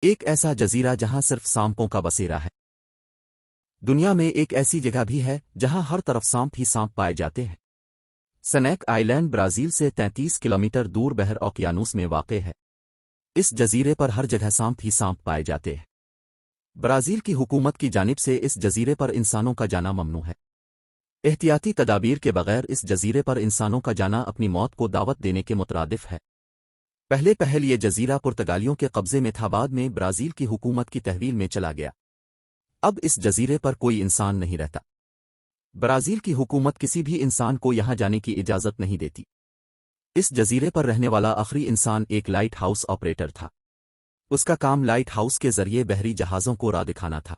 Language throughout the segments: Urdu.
ایک ایسا جزیرہ جہاں صرف سانپوں کا بسیرا ہے۔ دنیا میں ایک ایسی جگہ بھی ہے جہاں ہر طرف سانپ ہی سانپ پائے جاتے ہیں۔ سنیک آئی لینڈ برازیل سے 33 کلومیٹر دور بحر اوقیانوس میں واقع ہے۔ اس جزیرے پر ہر جگہ سانپ ہی سانپ پائے جاتے ہیں۔ برازیل کی حکومت کی جانب سے اس جزیرے پر انسانوں کا جانا ممنوع ہے۔ احتیاطی تدابیر کے بغیر اس جزیرے پر انسانوں کا جانا اپنی موت کو دعوت دینے کے مترادف ہے۔ پہلے یہ جزیرہ پرتگالیوں کے قبضے میں تھا، بعد میں برازیل کی حکومت کی تحویل میں چلا گیا۔ اب اس جزیرے پر کوئی انسان نہیں رہتا۔ برازیل کی حکومت کسی بھی انسان کو یہاں جانے کی اجازت نہیں دیتی۔ اس جزیرے پر رہنے والا آخری انسان ایک لائٹ ہاؤس آپریٹر تھا۔ اس کا کام لائٹ ہاؤس کے ذریعے بحری جہازوں کو راہ دکھانا تھا۔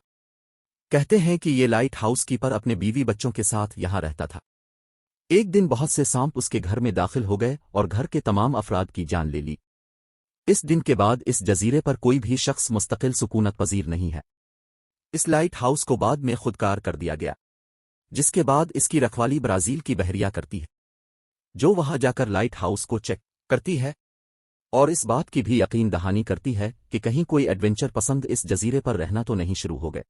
کہتے ہیں کہ یہ لائٹ ہاؤس کیپر اپنے بیوی بچوں کے ساتھ یہاں رہتا تھا۔ ایک دن بہت سے سانپ اس کے گھر میں داخل ہو گئے اور گھر کے تمام افراد کی جان لے لی۔ اس دن کے بعد اس جزیرے پر کوئی بھی شخص مستقل سکونت پذیر نہیں ہے۔ اس لائٹ ہاؤس کو بعد میں خودکار کر دیا گیا، جس کے بعد اس کی رکھوالی برازیل کی بحریہ کرتی ہے، جو وہاں جا کر لائٹ ہاؤس کو چیک کرتی ہے اور اس بات کی بھی یقین دہانی کرتی ہے کہ کہیں کوئی ایڈونچر پسند اس جزیرے پر رہنا تو نہیں شروع ہو گئے۔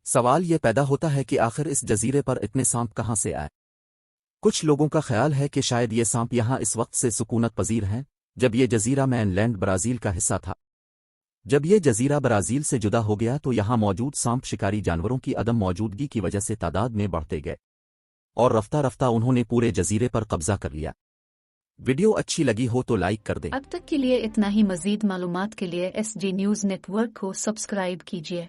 سوال یہ پیدا ہوتا ہے کہ آخر اس جزیرے پر اتنے سانپ کہاں سے آئے؟ کچھ لوگوں کا خیال ہے کہ شاید یہ سانپ یہاں اس وقت سے سکونت پذیر ہیں جب یہ جزیرہ مین لینڈ برازیل کا حصہ تھا۔ جب یہ جزیرہ برازیل سے جدا ہو گیا تو یہاں موجود سانپ شکاری جانوروں کی عدم موجودگی کی وجہ سے تعداد میں بڑھتے گئے اور رفتہ رفتہ انہوں نے پورے جزیرے پر قبضہ کر لیا۔ ویڈیو اچھی لگی ہو تو لائک کر دیں۔ اب تک کے لیے اتنا ہی، مزید معلومات کے لیے SG نیوز نیٹ ورک کو سبسکرائب کیجیے۔